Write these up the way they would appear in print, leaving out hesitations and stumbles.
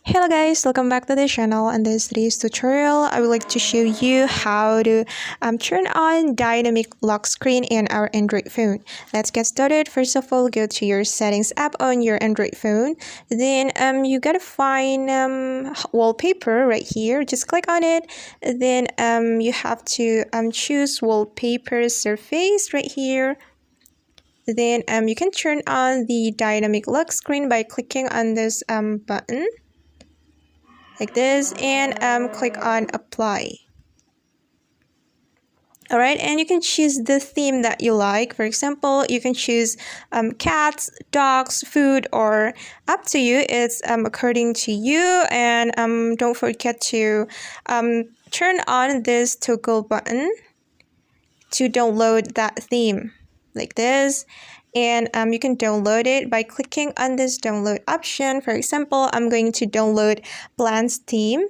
Hello guys, welcome back to the channel. In this today's tutorial, I would like to show you how to turn on dynamic lock screen in our Android phone. Let's get started. First of all, go to your settings app on your Android phone. Then you gotta find wallpaper right here. Just click on it. Then you have to choose wallpaper surface right here. Then you can turn on the dynamic lock screen by clicking on this button like this, and click on apply. Alright, and you can choose the theme that you like. For example, you can choose cats, dogs, food, or up to you. It's according to you. And don't forget to turn on this toggle button to download that theme like this. And you can download it by clicking on this download option. For example, I'm going to download Plants theme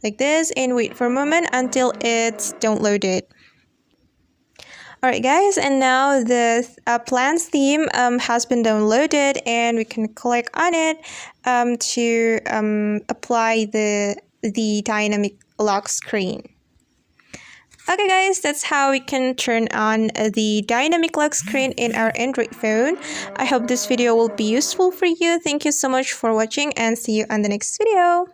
like this and wait for a moment until it's downloaded. Alright guys, and now the Plants theme has been downloaded, and we can click on it to apply the dynamic lock screen. Okay guys, that's how we can turn on the dynamic lock screen in our Android phone. I hope this video will be useful for you. Thank you so much for watching, and see you on the next video.